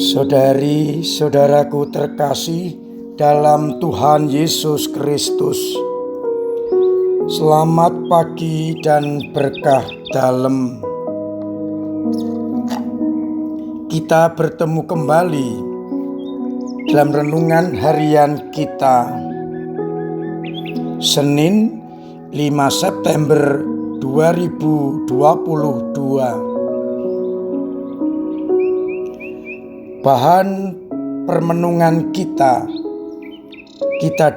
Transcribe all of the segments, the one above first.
Saudari-saudaraku terkasih dalam Tuhan Yesus Kristus, selamat pagi dan berkah dalam. Kita bertemu kembali dalam renungan harian kita, Senin 5 September 2022. Bahan permenungan kita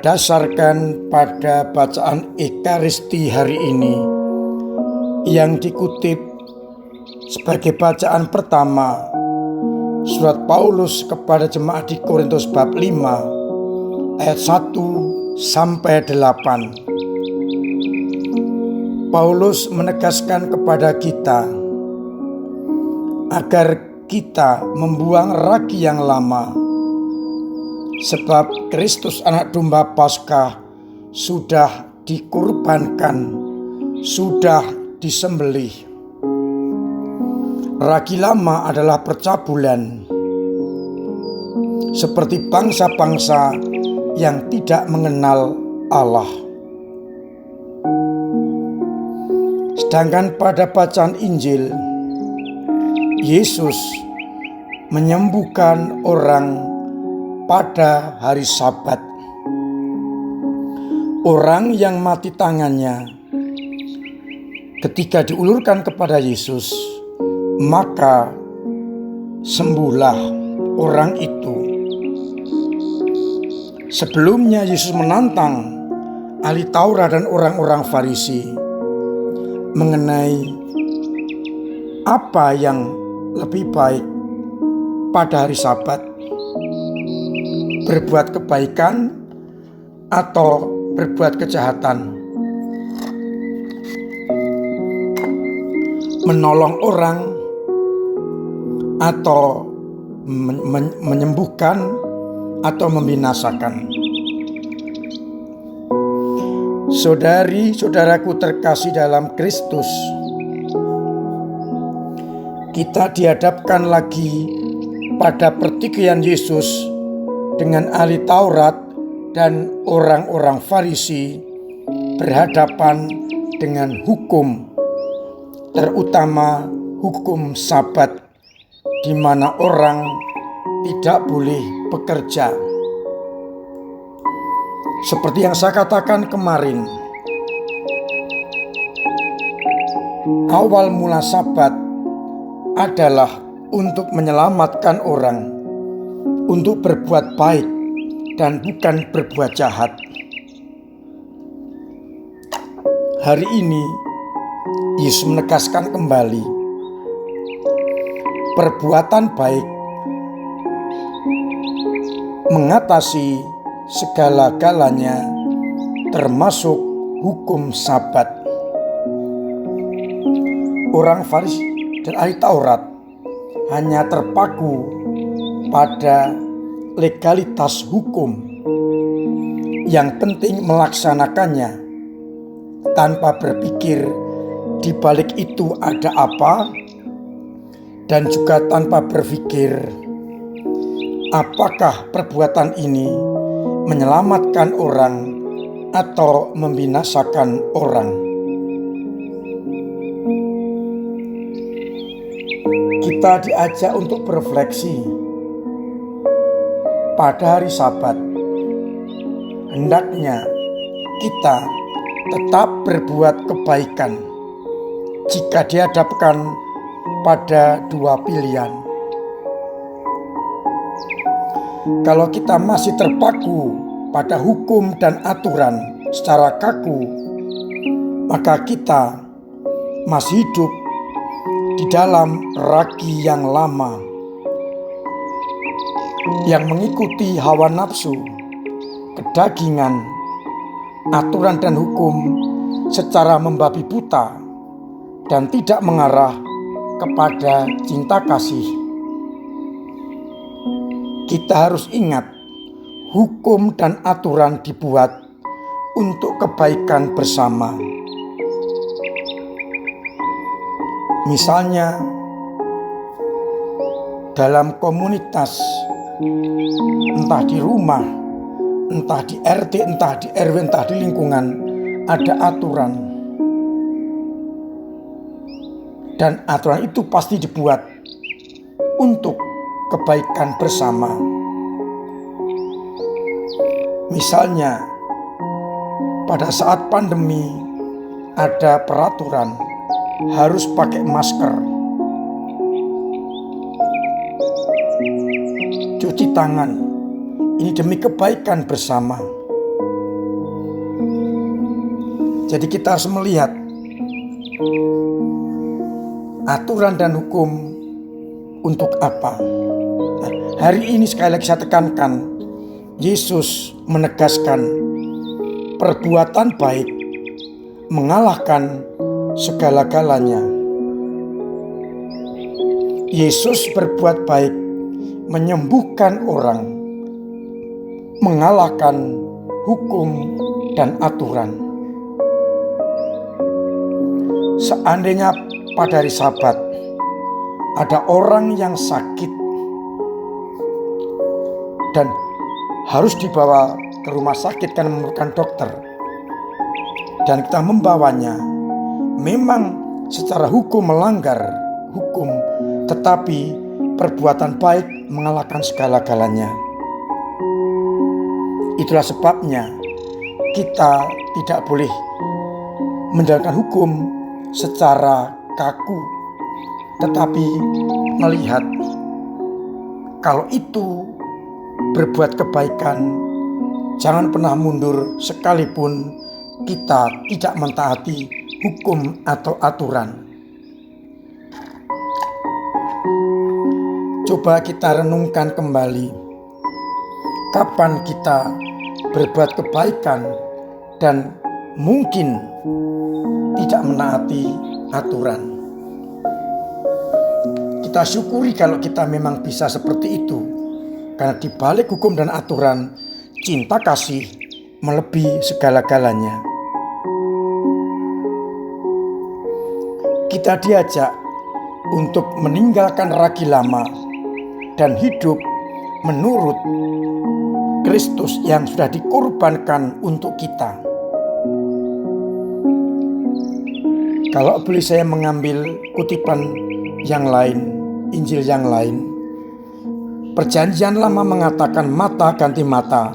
dasarkan pada bacaan Ekaristi hari ini yang dikutip sebagai bacaan pertama surat Paulus kepada jemaat di Korintus bab 5 ayat 1 sampai 8. Paulus menegaskan kepada kita agar kita membuang ragi yang lama, sebab Kristus anak domba Paskah sudah dikurbankan, sudah disembelih. Ragi lama adalah percabulan, seperti bangsa-bangsa yang tidak mengenal Allah. Sedangkan pada bacaan Injil, Yesus menyembuhkan orang pada hari Sabat. Orang yang mati tangannya ketika diulurkan kepada Yesus, maka sembuhlah orang itu. Sebelumnya Yesus menantang ahli Taurat dan orang-orang Farisi mengenai apa yang lebih baik pada hari Sabat, berbuat kebaikan atau berbuat kejahatan, menolong orang atau menyembuhkan atau membinasakan. Saudari-saudaraku terkasih dalam Kristus, kita dihadapkan lagi pada pertikaian Yesus dengan ahli Taurat dan orang-orang Farisi berhadapan dengan hukum, terutama hukum Sabat, di mana orang tidak boleh bekerja. Seperti yang saya katakan kemarin, awal mula Sabat adalah untuk menyelamatkan orang, untuk berbuat baik dan bukan berbuat jahat. Hari ini Yesus menegaskan kembali, perbuatan baik mengatasi segala-galanya, termasuk hukum Sabat. Orang Farisi dan ahli Taurat hanya terpaku pada legalitas hukum, yang penting melaksanakannya tanpa berpikir di balik itu ada apa, dan juga tanpa berpikir apakah perbuatan ini menyelamatkan orang atau membinasakan orang. Kita diajak untuk berefleksi pada hari Sabat. Hendaknya kita tetap berbuat kebaikan jika dihadapkan pada dua pilihan. Kalau kita masih terpaku pada hukum dan aturan secara kaku, maka kita masih hidup di dalam ragi yang lama, yang mengikuti hawa nafsu, kedagingan, aturan dan hukum secara membabi buta dan tidak mengarah kepada cinta kasih. Kita harus ingat, hukum dan aturan dibuat untuk kebaikan bersama. Misalnya, dalam komunitas, entah di rumah, entah di RT, entah di RW, entah di lingkungan, ada aturan. Dan aturan itu pasti dibuat untuk kebaikan bersama. Misalnya, pada saat pandemi ada peraturan harus pakai masker, cuci tangan. Ini demi kebaikan bersama. Jadi kita harus melihat aturan dan hukum untuk apa. Nah, hari ini sekali lagi saya tekankan, Yesus menegaskan perbuatan baik mengalahkan segala-galanya. Yesus berbuat baik menyembuhkan orang, mengalahkan hukum dan aturan. Seandainya pada hari Sabat ada orang yang sakit dan harus dibawa ke rumah sakit karena memerlukan dokter, dan kita membawanya, memang secara hukum melanggar hukum, tetapi perbuatan baik mengalahkan segala-galanya. Itulah sebabnya kita tidak boleh menjalankan hukum secara kaku, tetapi melihat kalau itu berbuat kebaikan, jangan pernah mundur sekalipun kita tidak mentaati hukum atau aturan. Coba kita renungkan kembali, kapan kita berbuat kebaikan dan mungkin tidak menaati aturan. Kita syukuri kalau kita memang bisa seperti itu, karena di balik hukum dan aturan, cinta kasih melebihi segala-galanya. Kita diajak untuk meninggalkan ragi lama dan hidup menurut Kristus yang sudah dikorbankan untuk kita. Kalau boleh saya mengambil kutipan yang lain, Injil yang lain, Perjanjian Lama mengatakan mata ganti mata,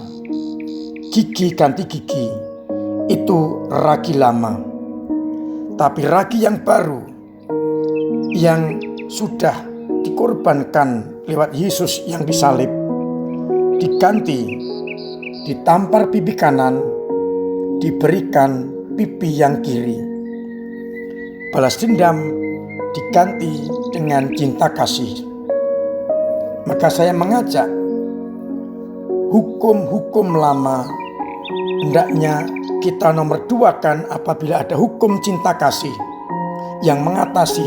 gigi ganti gigi. Itu ragi lama. Tapi ragi yang baru, yang sudah dikorbankan lewat Yesus yang disalib, diganti, ditampar pipi kanan, diberikan pipi yang kiri. Balas dendam diganti dengan cinta kasih. Maka saya mengajak, hukum-hukum lama hendaknya kita nomor duakan apabila ada hukum cinta kasih yang mengatasi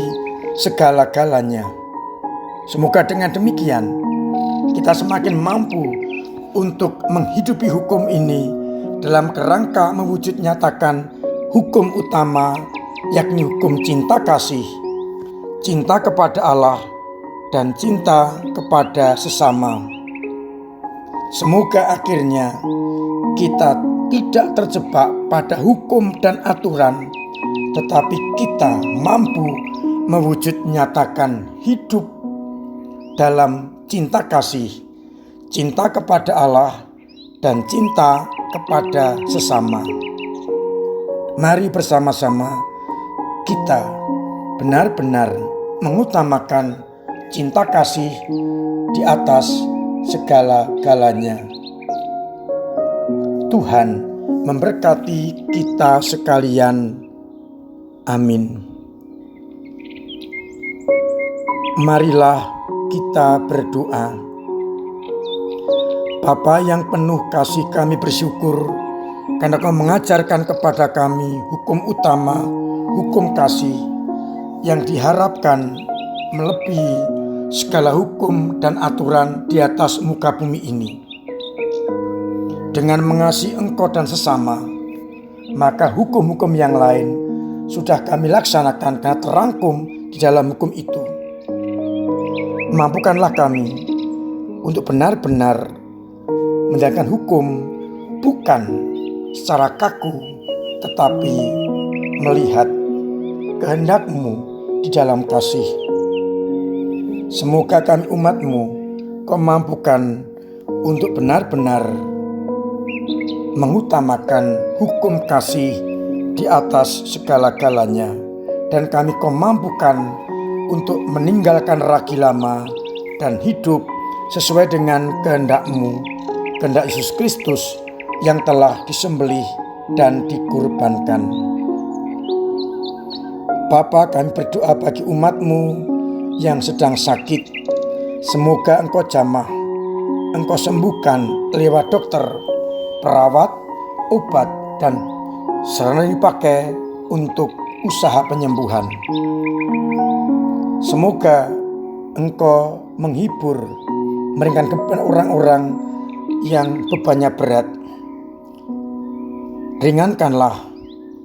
segala-galanya. Semoga dengan demikian kita semakin mampu untuk menghidupi hukum ini dalam kerangka mewujud nyatakan hukum utama, yakni hukum cinta kasih, cinta kepada Allah dan cinta kepada sesama. Semoga akhirnya kita tidak terjebak pada hukum dan aturan, tetapi kita mampu mewujud nyatakan hidup dalam cinta kasih, cinta kepada Allah dan cinta kepada sesama. Mari bersama-sama kita benar-benar mengutamakan cinta kasih di atas segala-galanya. Tuhan memberkati kita sekalian. Amin. Marilah kita berdoa. Bapa yang penuh kasih, kami bersyukur karena Kau mengajarkan kepada kami hukum utama, hukum kasih yang diharapkan melebihi segala hukum dan aturan di atas muka bumi ini. Dengan mengasihi Engkau dan sesama, maka hukum-hukum yang lain sudah kami laksanakan karena terangkum di dalam hukum itu. Mampukanlah kami untuk benar-benar menjalankan hukum bukan secara kaku, tetapi melihat kehendak-Mu di dalam kasih. Semoga kami umat-Mu, Kau mampukan untuk benar-benar mengutamakan hukum kasih di atas segala-galanya, dan kami Kau mampukan untuk meninggalkan ragi lama dan hidup sesuai dengan kehendak-Mu, kehendak Yesus Kristus yang telah disembelih dan dikurbankan. Bapa, kami berdoa bagi umat-Mu yang sedang sakit. Semoga Engkau jamah, Engkau sembuhkan lewat dokter, perawat, obat, dan sarana dipakai untuk usaha penyembuhan. Semoga Engkau menghibur, meringankan beban orang-orang yang bebannya berat. Ringankanlah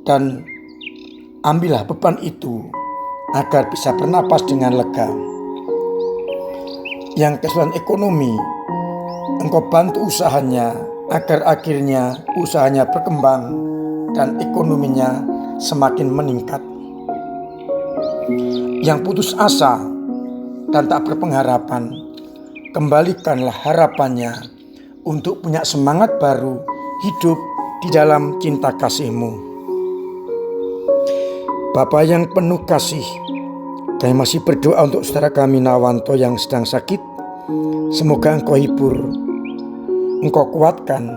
dan ambillah beban itu agar bisa bernapas dengan lega. Yang kesulitan ekonomi, Engkau bantu usahanya agar akhirnya usahanya berkembang dan ekonominya semakin meningkat. Yang putus asa dan tak berpengharapan, kembalikanlah harapannya untuk punya semangat baru hidup di dalam cinta kasih-Mu. Bapa yang penuh kasih, kami masih berdoa untuk saudara kami Nawanto yang sedang sakit. Semoga Engkau hibur, Engkau kuatkan,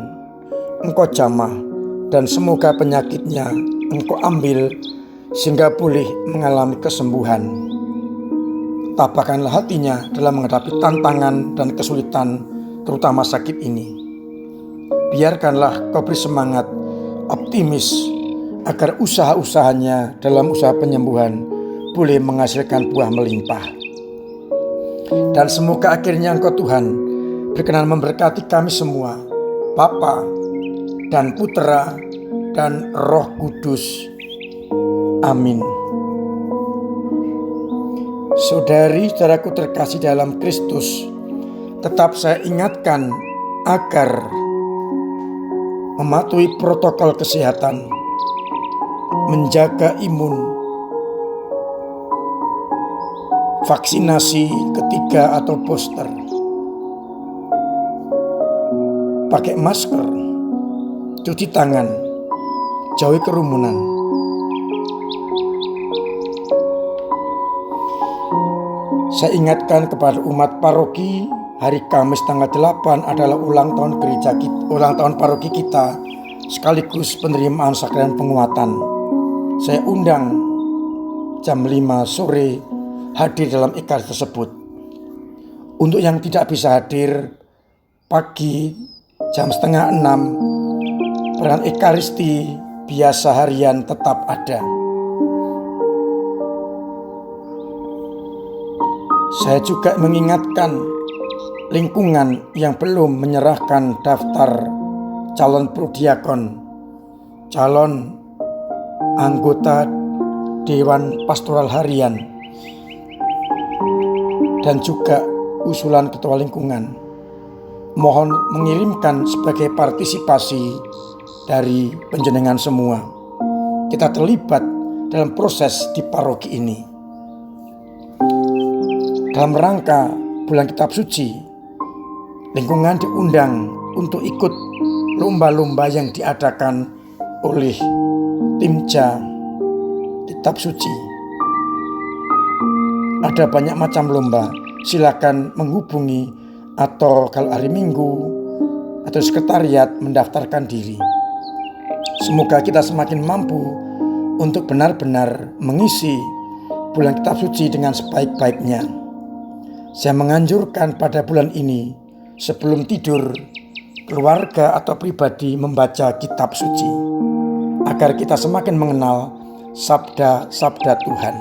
Engkau jamah, dan semoga penyakitnya Engkau ambil sehingga boleh mengalami kesembuhan. Tabahkanlah hatinya dalam menghadapi tantangan dan kesulitan, terutama sakit ini. Biarkanlah Kau beri semangat, optimis, agar usaha-usahanya dalam usaha penyembuhan boleh menghasilkan buah melimpah. Dan semoga akhirnya Engkau Tuhan berkenan memberkati kami semua, Bapa dan Putera dan Roh Kudus. Amin. Saudari-saudaraku terkasih dalam Kristus, tetap saya ingatkan agar mematuhi protokol kesehatan, menjaga imun, vaksinasi ketiga atau booster, pakai masker, cuci tangan, jauhi kerumunan. Saya ingatkan kepada umat paroki, hari Kamis tanggal 8 adalah ulang tahun gereja kita, ulang tahun paroki kita, sekaligus penerimaan sakramen penguatan. Saya undang jam 5 sore hadir dalam ekaristi tersebut. Untuk yang tidak bisa hadir pagi jam 5:30, peran ekaristi biasa harian tetap ada. Saya juga mengingatkan lingkungan yang belum menyerahkan daftar calon prodiakon, calon anggota Dewan Pastoral Harian, dan juga usulan ketua lingkungan. Mohon mengirimkan sebagai partisipasi dari panjenengan semua. Kita terlibat dalam proses di paroki ini. Dalam rangka bulan kitab suci, lingkungan diundang untuk ikut lomba-lomba yang diadakan oleh Timja Kitab Suci. Ada banyak macam lomba, silakan menghubungi atau kalau hari Minggu atau sekretariat mendaftarkan diri. Semoga kita semakin mampu untuk benar-benar mengisi bulan kitab suci dengan sebaik-baiknya. Saya menganjurkan pada bulan ini sebelum tidur, keluarga atau pribadi membaca kitab suci agar kita semakin mengenal sabda-sabda Tuhan.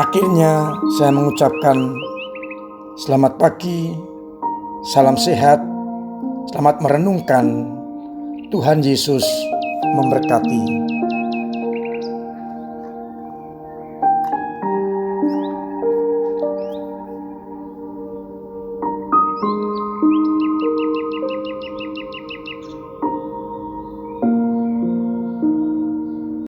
Akhirnya saya mengucapkan selamat pagi, salam sehat, selamat merenungkan. Tuhan Yesus memberkati.